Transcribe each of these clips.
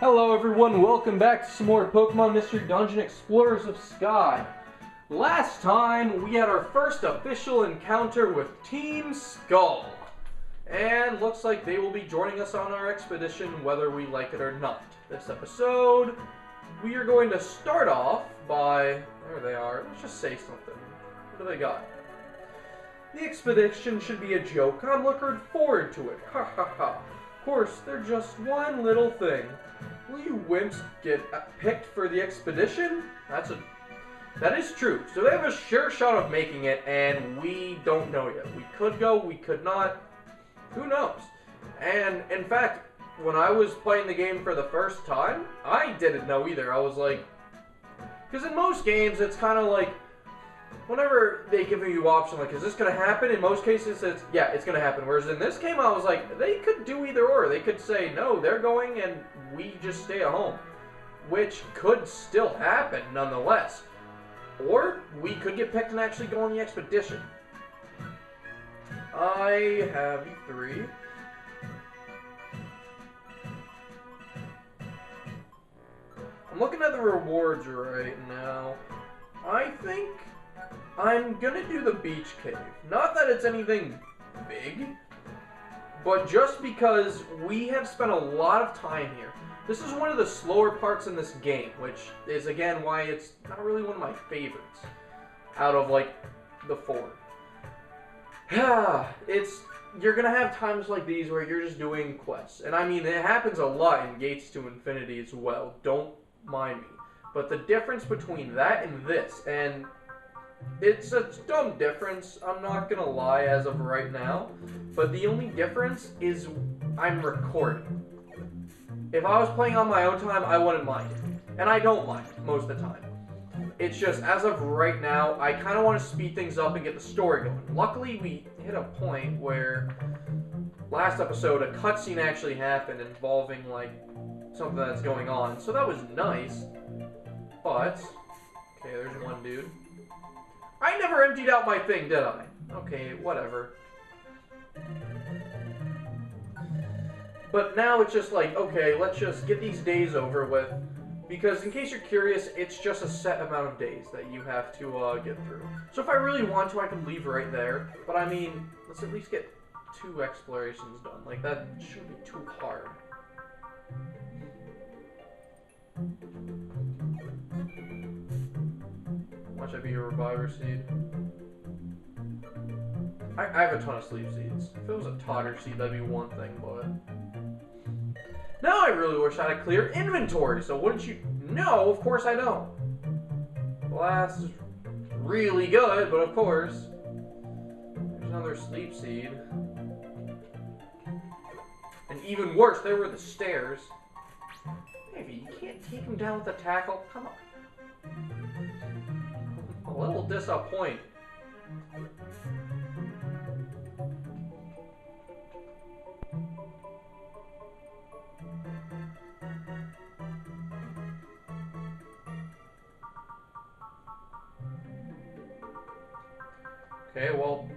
Hello everyone, welcome back to some more Pokemon Mystery Dungeon Explorers of Sky. Last time, we had our first official encounter with Team Skull. And looks like they will be joining us on our expedition whether we like it or not. This episode, we are going to start off by... There they are. Let's just say something. What do they got? The expedition should be a joke. I'm looking forward to it. Ha ha ha. Of course, they're just one little thing. Will you wimps get picked for the expedition? That is true. So they have a sure shot of making it, and we don't know yet. We could go, we could not. Who knows? And in fact, when I was playing the game for the first time, I didn't know either. I was like, because in most games, it's kind of like, whenever they give you option, like, is this going to happen? In most cases, it's, yeah, it's going to happen. Whereas in this game, I was like, they could do either or. They could say, no, they're going, and we just stay at home. Which could still happen, nonetheless. Or, we could get picked and actually go on the expedition. I have 3. I'm looking at the rewards right now. I think I'm gonna do the beach cave. Not that it's anything big, but just because we have spent a lot of time here. This is one of the slower parts in this game, which is again why it's not really one of my favorites out of like the 4. You're gonna have times like these where you're just doing quests, and I mean it happens a lot in Gates to Infinity as well. Don't mind me, but the difference between that and this, and it's a dumb difference, I'm not gonna lie as of right now, but the only difference is I'm recording. If I was playing on my own time, I wouldn't mind it. And I don't mind most of the time. It's just, as of right now, I kind of want to speed things up and get the story going. Luckily, we hit a point where last episode, a cutscene actually happened involving, like, something that's going on. So that was nice. But, okay, there's one dude. I never emptied out my thing, did I? Okay, whatever. But now it's just like, okay, let's just get these days over with. Because in case you're curious, it's just a set amount of days that you have to get through. So if I really want to, I can leave right there. But I mean, let's at least get 2 explorations done. Like, that shouldn't be too hard. Watch that be a reviver seed. I have a ton of sleep seeds. If it was a Togger seed, that'd be one thing, but... Now I really wish I had a clear inventory, so wouldn't you... No, of course I don't. Blast is really good, but of course... There's another sleep seed. And even worse, there were the stairs. Maybe you can't take him down with a tackle? Come on. A little disappointed. Okay, well,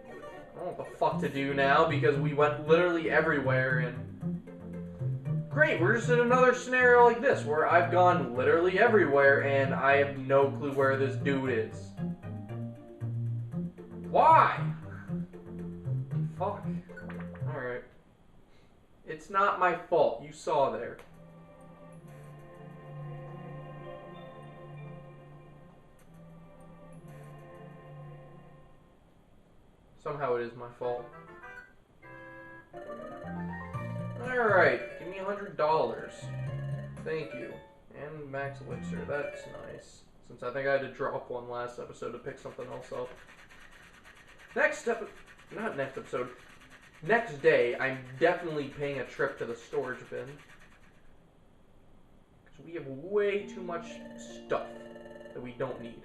I don't know what the fuck to do now because we went literally everywhere and... Great, we're just in another scenario like this where I've gone literally everywhere and I have no clue where this dude is. Why? Fuck. Alright. It's not my fault. You saw there. Somehow it is my fault. Alright, give me $100. Thank you. And max elixir, that's nice. Since I think I had to drop one last episode to pick something else up. Next day, I'm definitely paying a trip to the storage bin. Because we have way too much stuff that we don't need.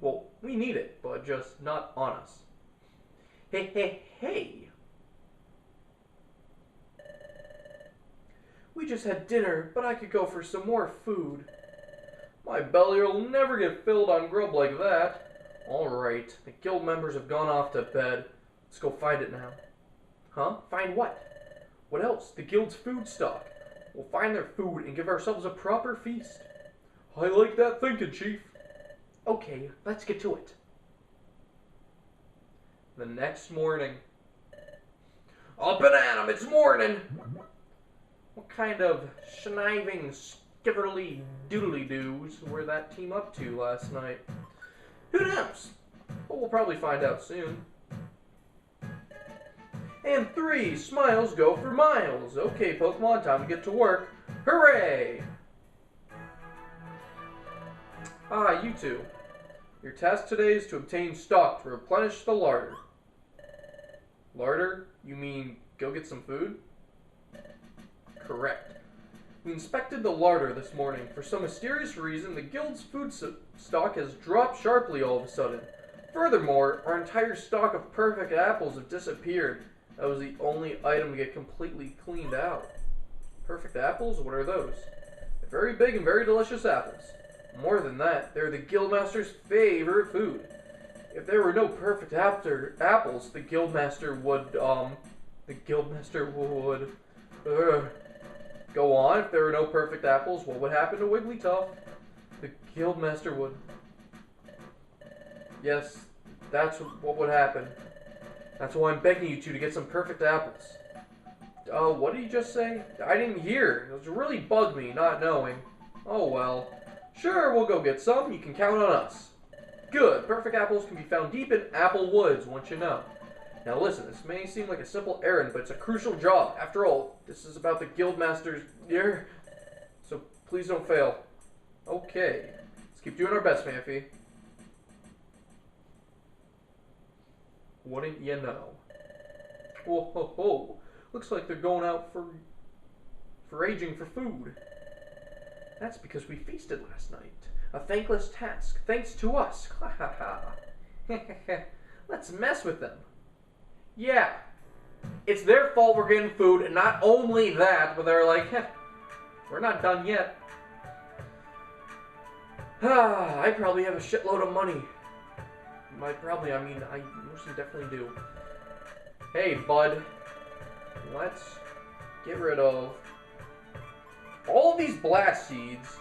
Well, we need it, but just not on us. Hey, hey, hey! We just had dinner, but I could go for some more food. My belly will never get filled on grub like that. Alright, the guild members have gone off to bed. Let's go find it now. Huh? Find what? What else? The guild's food stock. we'll find their food and give ourselves a proper feast. I like that thinking, Chief. Okay, let's get to it. The next morning. Up and at 'em, it's morning! What kind of schneiving, skitterly doodly doos were that team up to last night? Who knows? But we'll probably find out soon. And 3 smiles go for miles. Okay, Pokemon, time to get to work. Hooray! Ah, you two. Your task today is to obtain stock to replenish the larder. Larder? You mean go get some food? Correct. We inspected the larder this morning. For some mysterious reason, the guild's food stock has dropped sharply all of a sudden. Furthermore, our entire stock of perfect apples have disappeared. That was the only item to get completely cleaned out. Perfect apples? What are those? They're very big and very delicious apples. More than that, they're the Guildmaster's favorite food. If there were no perfect apples, the Guildmaster would, go on. If there were no perfect apples, what would happen to Wigglytuff? The Guildmaster would... Yes, that's what would happen. That's why I'm begging you two to get some perfect apples. Oh, what did you just say? I didn't hear. It really bugged me, not knowing. Oh well. Sure, we'll go get some. You can count on us. Good. Perfect apples can be found deep in Apple Woods, once you know. Now listen, this may seem like a simple errand, but it's a crucial job. After all, this is about the Guildmaster's year. So please don't fail. Okay. Let's keep doing our best, Phanpy. Wouldn't you know? Whoa, ho, ho. Looks like they're going out foraging for food. That's because we feasted last night. A thankless task, thanks to us. Ha ha ha. Let's mess with them. Yeah. It's their fault we're getting food, and not only that, but they're like, we're not done yet. I probably have a shitload of money. I mostly definitely do. Hey, bud. Let's get rid of all of these blast seeds.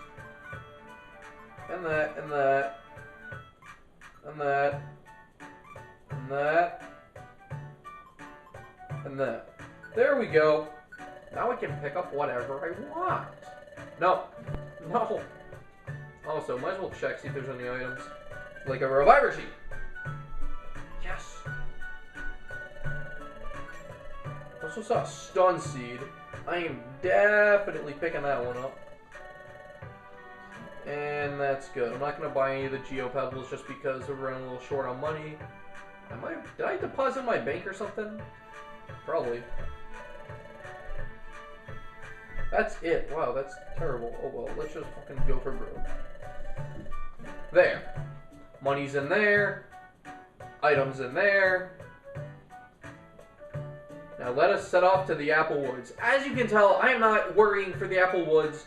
And that, and that. And that. And that. And that. There we go. Now I can pick up whatever I want. No. No. Also, might as well check, see if there's any items. Like a reviver sheet. Yes. Also saw a stun seed. I am definitely picking that one up. And that's good. I'm not going to buy any of the Geo Pebbles just because we're running a little short on money. Did I deposit my bank or something? Probably. That's it. Wow, that's terrible. Oh well, let's just fucking go for broke. There. Money's in there. Items in there. Now let us set off to the Apple Woods. As you can tell, I am not worrying for the Apple Woods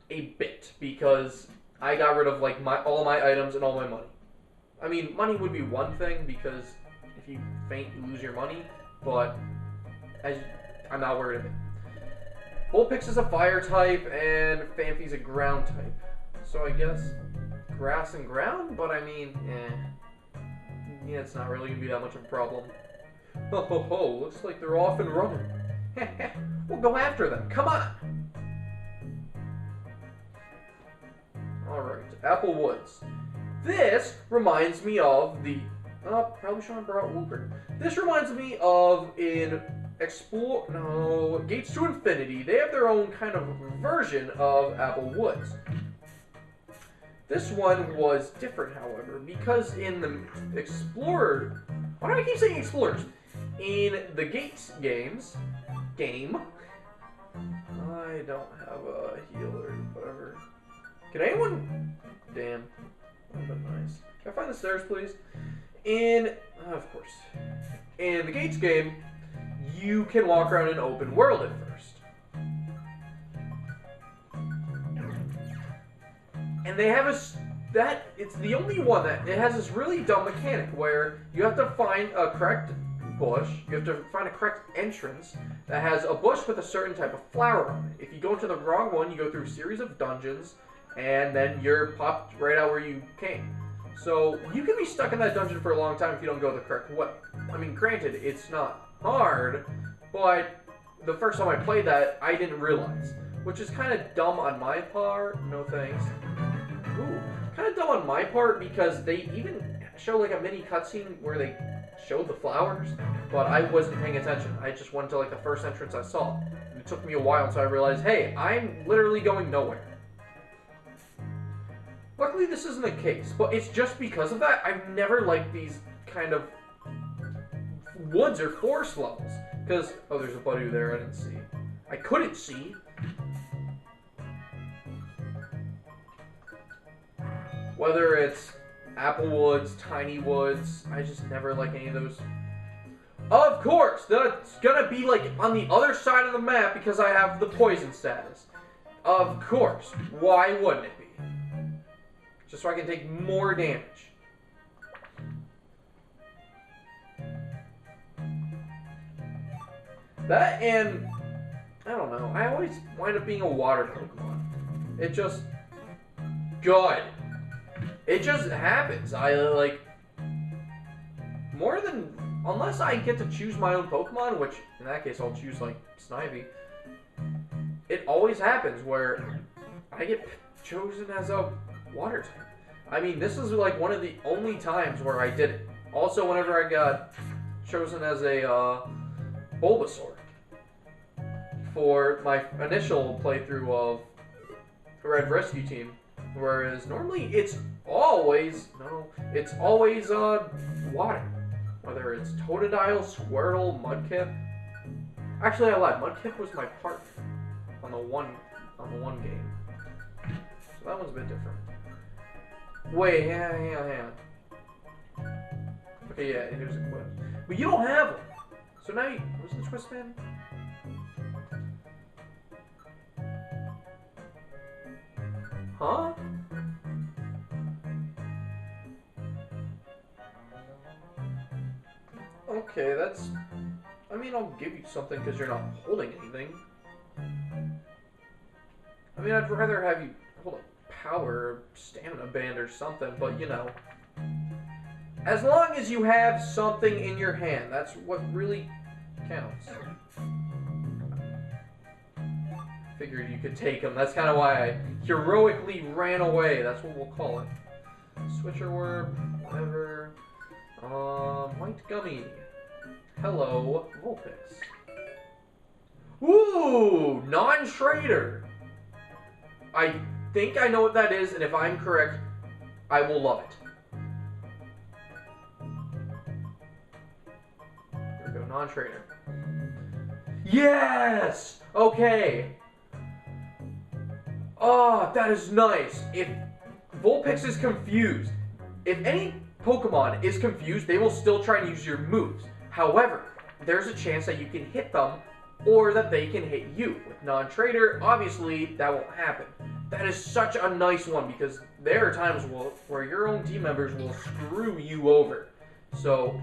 a bit because I got rid of like all my items and all my money. I mean, money would be one thing because if you faint, you lose your money. But I'm not worried of it. Vulpix is a fire type and Phanpy's a ground type. So I guess grass and ground, but I mean, yeah, it's not really gonna be that much of a problem. Ho ho ho, looks like they're off and running. We'll go after them, come on! Alright, Apple Woods. This reminds me of the... probably shouldn't have brought Wooper. This reminds me of in Gates to Infinity. They have their own kind of version of Apple Woods. This one was different, however, because in the Explorer... Why do I keep saying Explorers? In the Gates game... I don't have a healer, whatever. Can anyone... Damn. That would have been nice. Can I find the stairs, please? Of course. In the Gates game, you can walk around in open world at first. And they have it's the only one that it has this really dumb mechanic where you have to find a correct bush. You have to find a correct entrance that has a bush with a certain type of flower on it. If you go into the wrong one, you go through a series of dungeons, and then you're popped right out where you came. So you can be stuck in that dungeon for a long time if you don't go the correct way. I mean, granted, it's not hard, but the first time I played that, I didn't realize. Which is kind of dumb on my part. No thanks. Ooh. Kind of dumb on my part because they even show like a mini cutscene where they showed the flowers, but I wasn't paying attention. I just went to like the first entrance I saw. And it took me a while until I realized, hey, I'm literally going nowhere. Luckily, this isn't the case, but it's just because of that I've never liked these kind of woods or forest levels. Because, oh, there's a buddy there I didn't see. I couldn't see. Whether it's apple woods, tiny woods, I just never like any of those. Of course, that's gonna be like on the other side of the map because I have the poison status. Of course, why wouldn't it be? Just so I can take more damage. That and, I don't know, I always wind up being a water Pokemon. It just, good. It just happens. I like, more than, unless I get to choose my own Pokemon, which in that case I'll choose like Snivy, it always happens where I get chosen as a water type. I mean, this is like one of the only times where I did it. Also, whenever I got chosen as a Bulbasaur for my initial playthrough of Red Rescue Team, whereas normally it's always water. Whether it's Totodile, Squirtle, Mudkip. Actually, I lied. Mudkip was my partner on the one game. So that one's a bit different. Wait, hang on. Okay, yeah, here's a quest. But you don't have them. So now you... What's the twist, man? Huh? Okay, that's... I mean, I'll give you something because you're not holding anything. I mean, I'd rather have you hold a power stamina band or something, but you know. As long as you have something in your hand, that's what really counts. Figured you could take them. That's kind of why I heroically ran away. That's what we'll call it. Switcher Word, whatever. White Gummy. Hello, Vulpix. Ooh, non-trader. I think I know what that is, and if I'm correct, I will love it. There we go, non-trader. Yes! Okay. Oh, that is nice. If Vulpix is confused, if any Pokemon is confused, they will still try and use your moves. However, there's a chance that you can hit them or that they can hit you. With non-trader, obviously, that won't happen. That is such a nice one because there are times where your own team members will screw you over. So,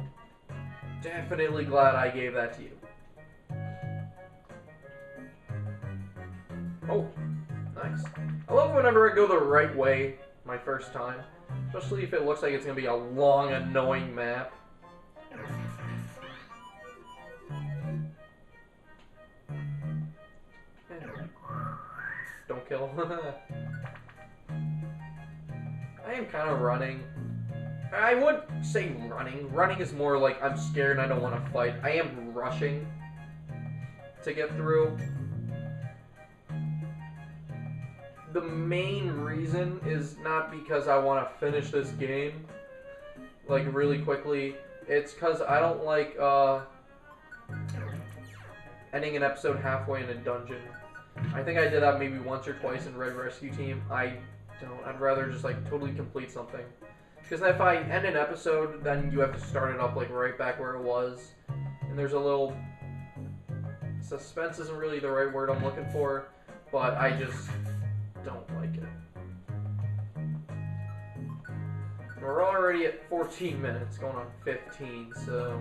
definitely glad I gave that to you. Oh, nice. I love whenever I go the right way my first time. Especially if it looks like it's going to be a long, annoying map. Don't kill. I am kind of running. I wouldn't say running. Running is more like I'm scared and I don't want to fight. I am rushing to get through. The main reason is not because I want to finish this game, like, really quickly. It's because I don't like, ending an episode halfway in a dungeon. I think I did that maybe once or twice in Red Rescue Team. I don't. I'd rather just, like, totally complete something. Because if I end an episode, then you have to start it up, like, right back where it was. And there's a little... Suspense isn't really the right word I'm looking for, but I just... don't like it. We're already at 14 minutes, going on 15, so...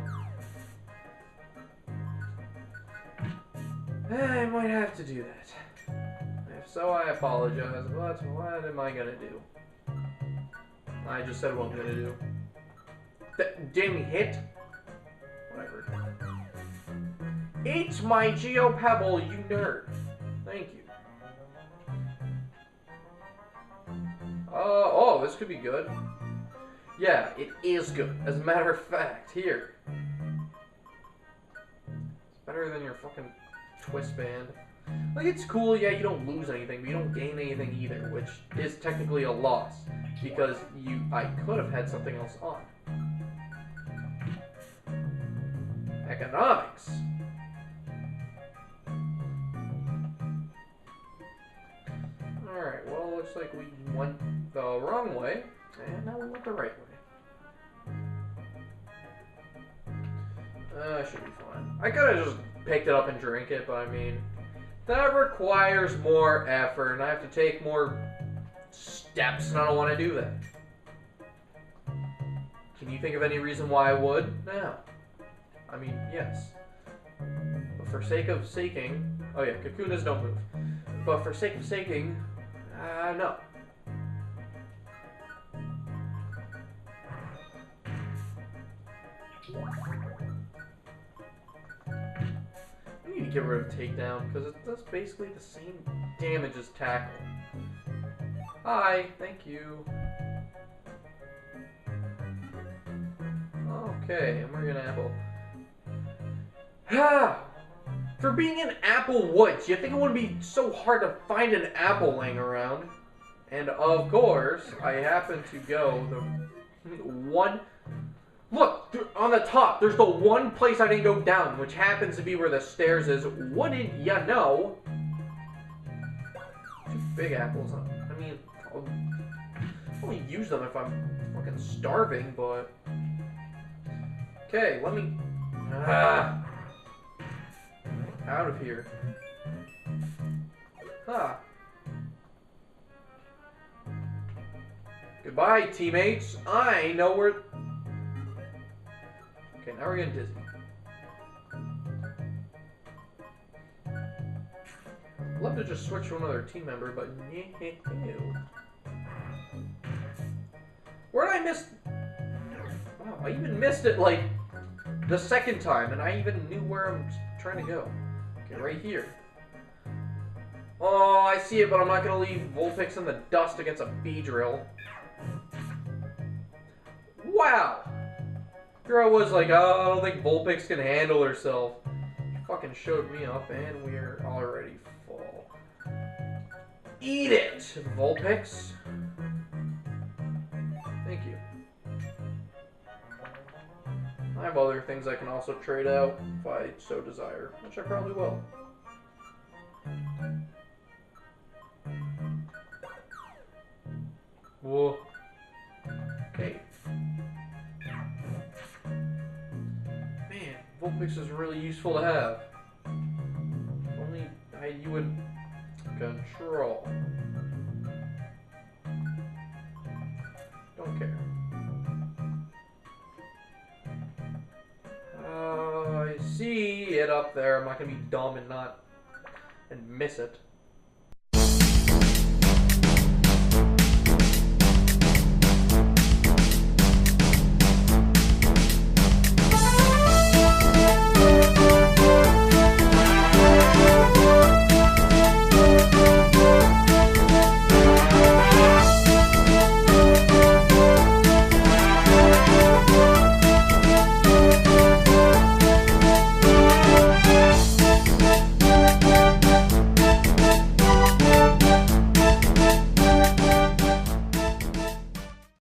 I might have to do that. If so, I apologize, but what am I gonna do? I just said what I'm gonna do. That didn't hit? Whatever. Eat my Geopebble, you nerd. Thank you. Oh, this could be good. Yeah, it is good. As a matter of fact, here. It's better than your fucking twist band. Like, it's cool, yeah, you don't lose anything, but you don't gain anything either, which is technically a loss, because I could have had something else on. Economics. Alright, well, looks like we went the wrong way, and now we went the right way. Should be fine. I could have just picked it up and drank it, but I mean, that requires more effort, and I have to take more steps, and I don't want to do that. Can you think of any reason why I would? No. I mean, yes. But for sake of saking... Oh yeah, Kakunas don't move. But for sake of saking... no. I need to get rid of takedown, because it does basically the same damage as tackle. Hi, thank you. Okay, and we're gonna apple. For being in Apple Woods, you think it wouldn't be so hard to find an apple laying around? And of course, I happen to go the one. Look, on the top, there's the one place I didn't go down, which happens to be where the stairs is. Wouldn't ya know? Two big apples. I mean, I'll only use them if I'm fucking starving, but. Okay, let me. Out of here. Goodbye, teammates. I know where. Okay, now we're getting dizzy. I'd love to just switch to another team member, but no. Where'd I miss? Wow, I even missed it like the second time, and I even knew where I'm trying to go. Okay, right here. Oh, I see it, but I'm not gonna leave Vulpix in the dust against a Beedrill. Wow! Here I was like, oh, I don't think Vulpix can handle herself. She fucking showed me up, and we're already full. Eat it, Vulpix! Thank you. I have other things I can also trade out if I so desire, which I probably will. Whoa. Okay. Man, Vulpix is really useful to have. If only you would control. Don't care. I see it up there. I'm not gonna be dumb and miss it.